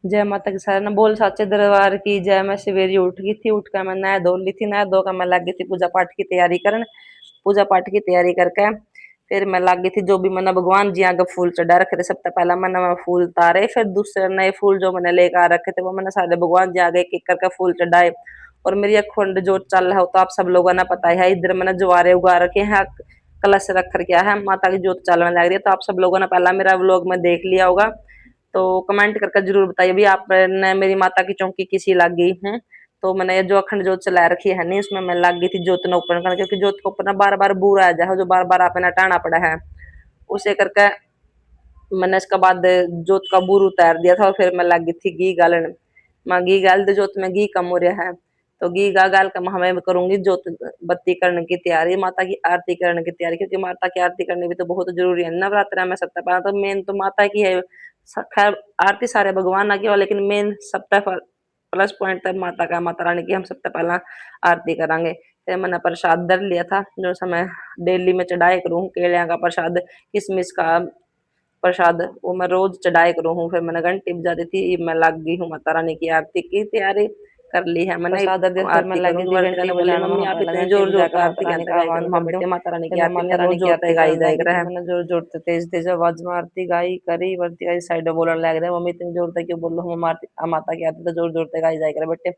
जय माता की सारे ना बोल साचे दरबार की जय। मैं सवेरे उठ गई थी, उठ कर मैं नहा धो ली थी, नहा धो कर मैं लग गई थी पूजा पाठ की तैयारी करन। पूजा पाठ की तैयारी करके फिर मैं लग गई थी जो भी मैंने भगवान जी आगे फूल चढ़ा रखे थे। सबसे पहला मैंने मैं फूल तारे, फिर दूसरे नए फूल जो मैंने लेकर आ रखे थे वो मैंने सारे भगवान जी आगे एक एक करके फूल चढ़ाए। और मेरी अखंड जो चल रहा हो तो आप सब लोगों ने पता है, इधर मैंने ज्वारे उगा रखे हैं, कलश रख कर क्या है, माता की जोत चलने लग रही है। तो आप सब लोगों ने पहला मेरा व्लॉग में देख लिया होगा, तो कमेंट करके जरूर बताइए भी आपने मेरी माता की चौकी किसी लग गई है। तो मैंने ये जो अखंड जोत चला रखी है नहीं, उसमें मैं लग गई थी जोत न ऊपर करने, क्योंकि जोत को ऊपर ना बार बार बूरा आ जाए जो बार बार आपने टाना पड़ा है उसे करके मैंने इसके बाद जोत का बूर उतार दिया था। और फिर मैं लग गई थी घी गालन। मैं घी गाल दे जोत में घी कम हो रहा है, तो घी गा गाल का हमें करूंगी जोत बत्ती करने की तैयारी, माता की आरती करने की तैयारी, क्योंकि माता की आरती करनी भी तो बहुत जरूरी है नवरात्र में। सबसे पहले तो मेन तो माता की है। खैर आरती सारे भगवान आ गया, लेकिन मेन सबसे प्लस पॉइंट तो माता का, माता रानी की हम सबसे पहला आरती करांगे। फिर मैंने प्रसाद धर लिया था जो समय डेली में चढ़ाए करूँ, केलिया का प्रसाद, किसमिस का प्रसाद, वो मैं रोज चढ़ाए करूँ हूँ। फिर मैंने घंटी बजा दी थी, मैं लग गई हूँ माता रानी की आरती की तैयारी कर ली है मैंने। प्रसाद दे फिर मैं आरती लगी करूंगी, थी वर्तिका घंटी ने बोली बजाना। मम्मी वहां आप पहले इतने घंटी जोर बजा जोर कर से माता आरती रानी कहते का गाया आह्वान करो, मैं कर दूं। बेटे माता रानी फिर की मैं आरती माता में रानी रोज की जोर से आरती गाई करने जाए लगी कर थी। है। मैंने जोर जोर से तेज तेज आवाज में आरती गाई करी। वर्ती आई साइड बोलने लग रहे मम्मी इतनी जोर तक क्यों बोल रहा हूँ, माता की आरती तो जोर जोर से गाई जाए करे बेटे,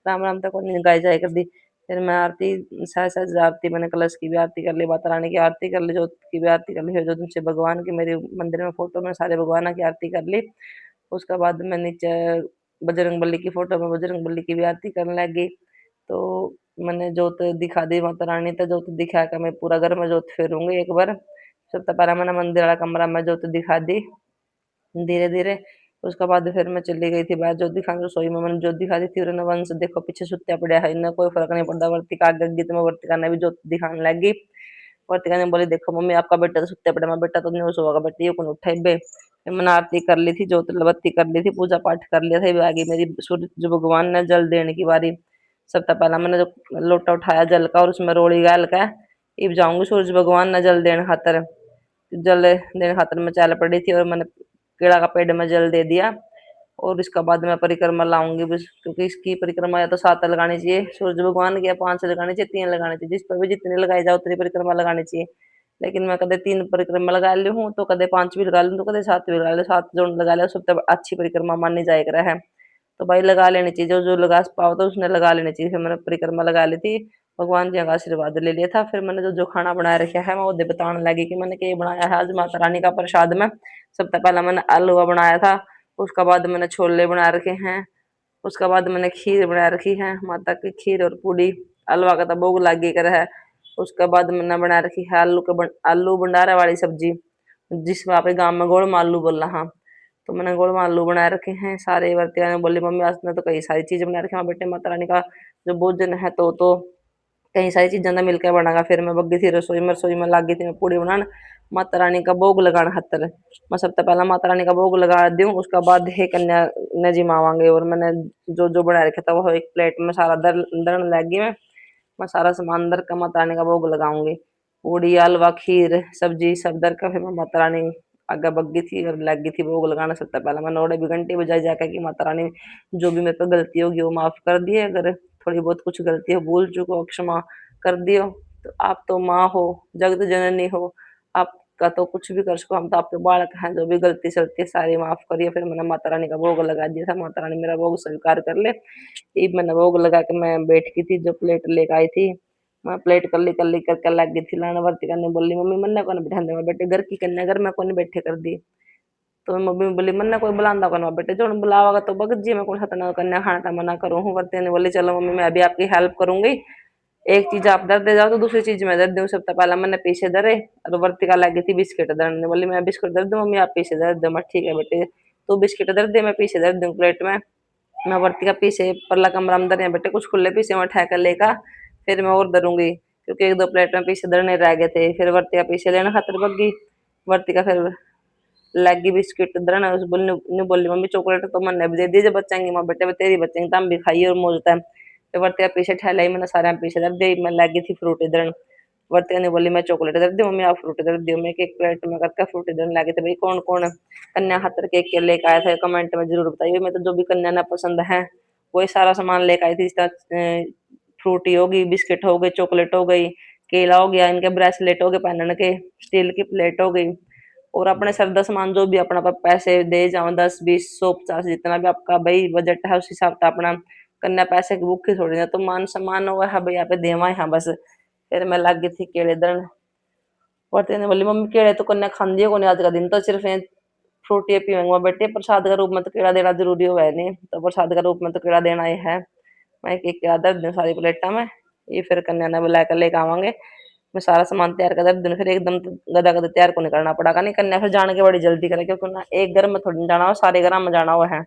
राम राम तक नहीं गाई जाए कर दी। फिर मैं आरती सहज सहज आरती, मैंने कलश की भी आरती कर ली, माता रानी की आरती कर ली, ज्योत की भी आरती कर ली, जो तुमसे भगवान की मेरे मंदिर में फोटो में सारे भगवान की आरती कर ली। उसके बाद मैं नीचे बजरंग बली की फोटो में बजरंग बली की भी आरती करने लगी। तो मैंने जोत दिखा दी माता रानी, तो जोत दिखा कर मैं पूरा घर में जोत फेरूंगी एक बार। सबसे पहले मैंने मंदिर वाला कमरा में जोत दिखा दी धीरे धीरे। उसके बाद फिर मैं चली गई थी बाहर जोत दिखाने, रसोई में मैंने जोत दिखा दी थी। और वंश देखो पीछे सुत्या पड़ा है, इन्हें कोई फर्क नहीं पड़ता। वर्तिका आगे गई तो मैं वर्तिका ने भी जोत दिखाने लगी। वर्तिका ने बोली देखो मम्मी आपका बेटा तो सुत्या पड़ा, मैं बेटा तो नहीं सोगा बेटा, ये कौन उठा बे। फिर मैंने आरती कर ली थी, जोत बत्ती कर ली थी, पूजा पाठ कर लिया था। आगे मेरी सूर्य जो भगवान ने जल देने की बारी। सबसे पहला मैंने जो लोटा उठाया जल का और उसमें रोड़ी गाल का इब जाऊंगी सूरज भगवान ने जल देने खातर। जल देने खातर मैं चल पड़ी थी और मैंने केला का पेड़ में जल दे दिया। और इसके बाद मैं परिक्रमा लाऊंगी बस, क्योंकि इसकी परिक्रमा या तो 7 लगानी चाहिए सूरज भगवान की, या 5 लगानी चाहिए, 3 लगानी चाहिए, जिस पर भी जितनी लगाई जाए उतनी परिक्रमा लगानी चाहिए। लेकिन मैं कदे 3 परिक्रमा लगा ली हूँ, तो कदे 5 भी लगा लूँ, तो कदे 7 भी लगा ली, 7 जो लगा लिया सबसे अच्छी परिक्रमा मानी जाए कर है। तो भाई लगा लेनी चाहिए, जो जो लगा पाओ तो उसने लगा लेनी चाहिए। फिर मैंने परिक्रमा लगा ली थी, भगवान जी का आशीर्वाद ले लिया था। फिर मैंने जो जो खाना बना रखा है मैं वो बताने लगी कि मैंने क्या बनाया है आज माता रानी का प्रसाद में। सबसे पहला मैंने हलवा बनाया था, उसके बाद मैंने छोले बना रखे हैं, उसके बाद मैंने खीर बना रखी है, माता की खीर और पूड़ी। हलवा का तो भोग लागे कर है। उसके बाद मैंने बना रखी है आलू भंडारा वाली सब्जी, जिसमें आपके गाँव में गोड़ में आलू बोल रहा। हाँ, तो मैंने गोड़ में आलू बना रखे हैं। सारे वर्तिया ने बोली मम्मी आज ने तो कई सारी चीजें बना रखी हैं बेटे, माता रानी का जो भोजन है तो कई सारी चीजें ना मिलकर बनागा। फिर मैं बग्गी थी रसोई में, रसोई में लागी थी मैं पूड़ी बनाने, माता रानी का भोग लगाना खातर। मैं सबसे पहला माता रानी का भोग लगा दूं, उसके बाद हे कन्या ने जिमावांगे। और मैंने जो जो बना रखा था वो एक प्लेट में सारा दरण लगी मैं सारा सामान दर का माता रानी का भोग लगाऊंगी। पूड़ी हलवा खीर सब्जी सब दर का फिर मैं माता रानी आगे बग्गी थी और लगी थी भोग लगाना। सबसे पहले मैं नौड़े भी घंटे बजाई जाकर कि माता रानी जो भी मेरे पे गलती होगी वो माफ कर दिए, अगर थोड़ी बहुत कुछ गलती हो भूल चुको क्षमा कर दियो। तो आप तो माँ हो, जगत जननी हो, आपका तो कुछ भी कर सको, हम तो आपके बालक हैं, जो भी गलती सलती है सारी माफ करिए। फिर मैंने माता रानी का भोग लगा दिया था, माता रानी मेरा भोग स्वीकार कर ले। ईब मैंने भोग लगा के मैं बैठ गई थी, जो प्लेट लेकर आई थी मैं प्लेट कल्ली कल्ली करके लग गई थी लाना। वर्ती करने बोली मम्मी मन्ना कौन बैठा दे बेटे, घर की कन्या घर में कौन बैठे कर दी। तो मम्मी बोली मन्ना कोई बुलांदा कौन बेटे, जो बुलावागा तो बगत जी मैं कौन हतना कन्या खाना था मना करूँ हूँ। वर्ती ने बोली चलो मम्मी मैं अभी आपकी हेल्प करूंगी, एक चीज आप दर दे जाओ तो दूसरी चीज मैं दर दूं। सबसे पहला मैंने पीछे धरे और वर्तिका लगी थी बिस्किट दरने, बोली मैं बिस्किट दर दूं मम्मी आप पीछे दर दो। मैं ठीक है बेटे तू बिस्किट दर दे मैं पीछे दर दूं प्लेट में। मैं वर्तिका पीछे परला कमरा में दरे बेटे, कुछ खुले पीछे मैं ठहकर लेकर फिर मैं और दरूंगी, क्योंकि एक दो प्लेट में पीछे दरने रह गए थे। फिर वर्तिका पीछे लेना खातर बग्गी। वर्तिका फिर लगी बिस्किट दरना, उस बोलने नहीं बोली मम्मी चॉकलेट तो मैंने भी दे दी जब बच्चेंगी माँ बेटे तेरी बच्चेंगी तम भी खाई और मौज था। तो वर्तिका पीछे ठहलाई मैंने सारे पीछे दर दे, मैं लगी थी फ्रूटी दरन। वर्तिका ने बोली मैं चॉकलेट दे दी, मम्मी आप फ्रूटी दे दियो। मैं एक प्लेट में करके फ्रूटी देने लगी थी। भाई कौन कौन कन्या खातर केक के लेके आया था कमेंट में जरूर बताइए। मैं तो जो भी कन्या ना पसंद है वही सारा सामान लेकर आई थी। फ्रूटी हो गई, बिस्किट हो गए, चॉकलेट हो गई, केला हो गया, इनके ब्रेसलेट हो गए पहनने के, स्टील की प्लेट हो गई, और अपने सरदा सामान जो भी अपना पैसे दे जाओ 10 20 100 50 जितना भी आपका भाई बजट है उस हिसाब से अपना कन्या पैसे की भूखी थोड़ी ना तो मान सम्मान हुआ है भाई यहाँ पे देवा है बस। फिर मैं लग गई थी केले दन और तेने बोली मम्मी केले तो कन्या खांदी है कोनी आज का दिन तो सिर्फ फ्रूटी पीऊंगा बेटे प्रसाद का रूप में तो केला देना जरूरी हुआ है नहीं तो प्रसाद का रूप में तो केला देना ही है। मैं एक केला दर दूं सारी प्लेटा में ये फिर कन्या ने बुला कर लेके आवांगे। मैं सारा सामान तैयार कर दर दूं फिर एकदम तो गदा गदा तैयार को नहीं करना पड़ेगा नहीं कन्या फिर जाने के बड़ी जल्दी करे क्योंकि ना एक घर में थोड़ी जाना हो सारे घर में जाना हुआ है।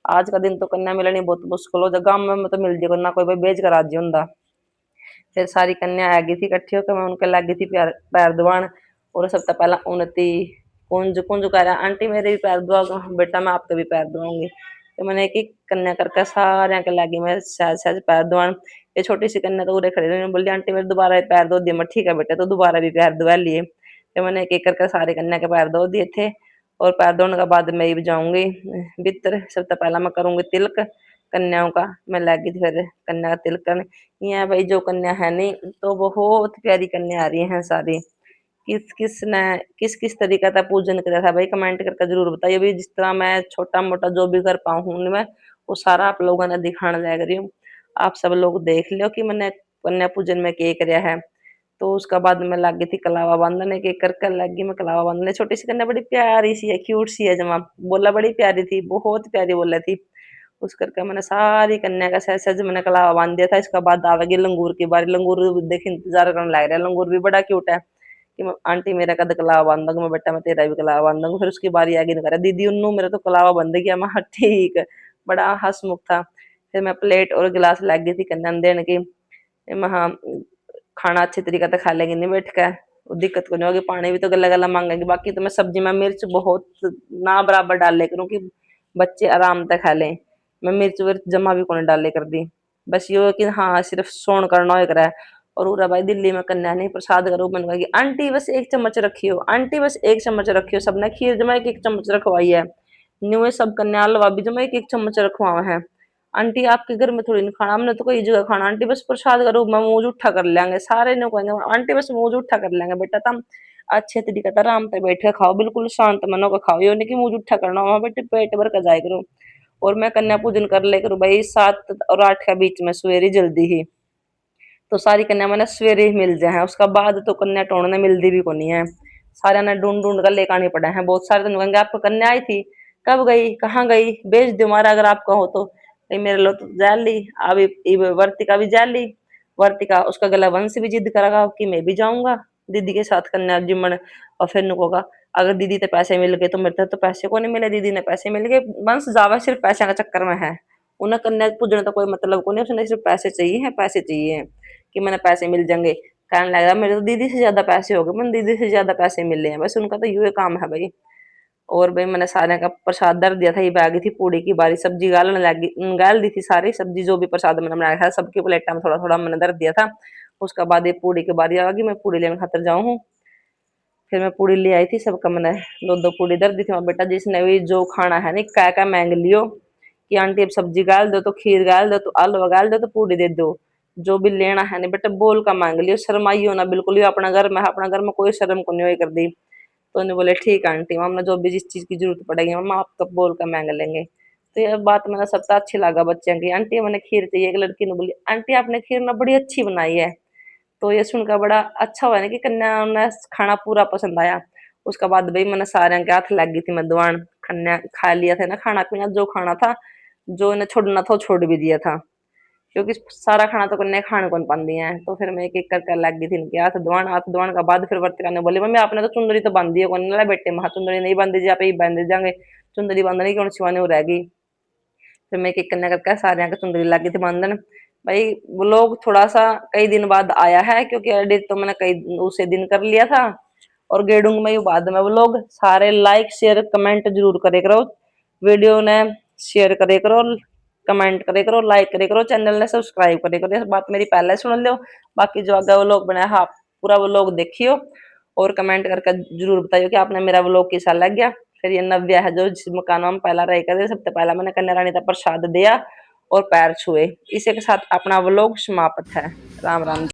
आज का दिन तो कन्या मिलनी बहुत मुश्किल हो जाएगा गाँव में तो मिल जाएगा ना कोई भाई बेच कर राजी हुंदा। फिर सारी कन्या आ गई थी इकट्ठी होकर मैं उनके लग गई थी पैर पैर दुआन और सबसे पहला उन्नति कुंज कुंज कह रहा आंटी मेरे भी पैर दुआ बेटा मैं आपके भी पैर दुआऊंगी। तो मैंने एक एक कन्या करके सारे के लगी मैं सहज सहज पैर दुआन। ये छोटी सी कन्या तो उरे खड़ी रही बोली आंटी मेरे दोबारा पैर धो दिए मैं ठीक है बेटा तो दोबारा भी पैर धुआ लिए। तो मैंने एक एक करके सारे कन्या के पैर धो दिए थे और पैर धोने के बाद मैं भी जाऊंगी भीतर। सबसे पहला मैं करूंगी तिलक कन्याओं का मैं लगी थी फिर कन्या का तिलक करने। यहाँ भाई जो कन्या है नहीं तो बहुत प्यारी कन्या आ रही हैं सारी। किस किस ने किस किस तरीके का पूजन करा था भाई कमेंट करके जरूर बताइए भाई जिस तरह मैं छोटा मोटा जो भी कर पाऊँ मैं वो सारा आप लोगों ने दिखाने लग रही हूँ। आप सब लोग देख लो कि मैंने कन्या पूजन में क्या कराया है। तो उसका बाद में लग गई थी कलावा बांधने के कर लग गई मैं कलावा बांधने छोटी सी कन्या बड़ी प्यारी सी है क्यूट सी है जमा बोला बड़ी प्यारी थी बहुत प्यारी बोला थी। उस करके मैंने सारी कन्या का सहज सहज मैंने कलावा बांध दिया था। इसका बाद आवेगी लंगूर की बारी लंगूर देख इंतजार करने लग रहा है लंगूर भी बड़ा क्यूट है कि आंटी मेरा कद कलावा बांध दूंगा मैं बेटा मैं तेरा भी कलावा बांध दूंगा। फिर उसकी बारी आगे निकल दीदी उन्नू मेरा तो कलावा बंद गया मैं हाँ ठीक है बड़ा हंसमुख था। फिर मैं प्लेट और गिलास लग गई थी कन्या देने की मैं हाँ खाना अच्छे तरीके से खा लेंगे नहीं बैठ कर दिक्कत को नहीं होगी पानी भी तो गला गला मांगेंगे। बाकी तो मैं सब्जी में मिर्च बहुत ना बराबर डाल ले करूँ कि बच्चे आराम से खा लें। मैं मिर्च विर्च जमा भी कौन डाले कर दी बस ये कि हाँ सिर्फ सोन करना हो रहा है। और उरा भाई दिल्ली में कन्या नहीं प्रसाद का रूप में कहेगी आंटी बस एक चम्मच रखियो आंटी बस एक चम्मच रखियो सबने खीर जमा एक चम्मच रखवाई है न्यू सब कन्या हलवा भी जमा एक चम्मच रखवावा है। आंटी आपके घर में थोड़ी नहीं खाना हमने तो कई जगह खाना आंटी बस प्रसाद का रूप में मुंह उठा कर लेंगे सारे ने कहेंगे आंटी बस मुंह उठा कर लेंगे बेटा तुम अच्छे तरीके से आराम पे बैठ के खाओ बिल्कुल शांत मनो का खाओ ये नहीं कि मुंह उठा करना वहां बेटे पेट भर का जाए करो। और मैं कन्या पूजन कर ले करूँ भाई 7 और 8 के बीच में सवेरे जल्दी ही तो सारी कन्या मैंने सवेरे ही मिल जाए हैं उसका बाद तो कन्या टोड़ने मिलती भी कोनी है। सारे ने ढूंढ ढूंढ कर लेकर आने पड़े हैं बहुत सारे तो कहेंगे आपको कन्या आई थी कब गई कहाँ गई भेज दो हमारा अगर आपका हो तो। भाई मेरे लो तो जाल ली अब वर्तिका भी जाल ली वर्तिका उसका गला वंश भी जिद करेगा कि मैं भी जाऊंगा दीदी के साथ कन्या जिम्मन। और फिर नुकोगा अगर दीदी के पैसे मिल गए तो मेरे तो पैसे को नहीं मिले दीदी ने पैसे मिल गए वंश जावा सिर्फ पैसे का चक्कर में है। उन्हें कन्या पूजने तो कोई मतलब को नहीं उसने सिर्फ पैसे चाहिए है पैसे चाहिए कि मैंने पैसे मिल जाएंगे। कहने लगा मेरे तो दीदी से ज्यादा पैसे हो गए मैंने दीदी से ज्यादा पैसे मिले हैं बस उनका तो ये काम है भाई। और भाई मैंने सारे का प्रसाद धर दिया था ये बैग थी पूड़ी की बारी सब्जी गालने लगी गाल दी थी सारी सब्जी जो भी प्रसाद मैंने बनाया था सबकी प्लेटा में थोड़ा थोड़ा मैंने धर दिया था। उसका बाद ये पूड़ी की बारी आ गई मैं पूड़ी लेने खातर जाऊँ हूँ। फिर मैं पूड़ी ले आई थी सबका मैंने दो दो पूड़ी धर दी थी बेटा जिसने भी जो खाना है नहीं क्या मांग लियो कि आंटी अब सब्जी गाल दो तो खीर गाल दो तो आलू गाल दो तो पूड़ी दे दो जो भी लेना है नहीं बेटा बोल का मांग लियो शर्माइयो ना बिल्कुल ही अपना घर में है अपना घर में कोई शर्म को नहीं कर दी। तो उन्हें बोले ठीक है आंटी मम्मा जो भी जिस चीज की जरूरत पड़ेगी मम्मा आप तो बोल कर मांग लेंगे। तो ये बात मैंने सबसे अच्छी लगा बच्चों की आंटी मैंने खीर चाहिए एक लड़की ने बोली आंटी आपने खीर ना बड़ी अच्छी बनाई है। तो ये सुनकर बड़ा अच्छा हुआ ना कि कन्या ने खाना पूरा पसंद आया। उसके बाद भाई मैंने सारे के हाथ लग गई थी मैं दुआन कन्या खा लिया था ना खाना पीना जो खाना था जो इन्हें छोड़ना था वो छोड़ भी दिया था क्योंकि सारा खाना तो कन्या खाने कौन पाती है। तो फिर मैं एक एक करके लग गई थी इनके हाथ दुआन का बाद फिर वर्तिका ने बोली मम्मी आपने तो चुंदरी तो बांधी है कौन बेटे महा चुंदरी नहीं बांधी जी आप ही बांध जाएंगे चुंदरी बांधने की कौन सिवाने वो रहेगी। फिर मैं एक कन्या करके सारे यहाँ चुंदरी लग गई थी बांधन। भाई वो लोग थोड़ा सा कई दिन बाद आया है क्योंकि एडिट तो मैंने कई उसे दिन कर लिया था और गेडूंग में बाद में वो लोग सारे लाइक शेयर कमेंट जरूर करे करो वीडियो ने शेयर करे करो कमेंट करे करो लाइक करे करो चैनल ने सब्सक्राइब करे करो बात मेरी पहले सुन लो बाकी जो आगे वो लोग बनाया हाँ पूरा व्लॉग देखियो और कमेंट करके जरूर बताइयो कि आपने मेरा व्लॉग कैसा लग गया। फिर ये नव्या है जो जिस मकान में हम पहला रह कर सबसे पहला मैंने कन्या रानी का प्रसाद दिया और पैर छुए। इसी के साथ अपना व्लॉग समाप्त है। राम राम।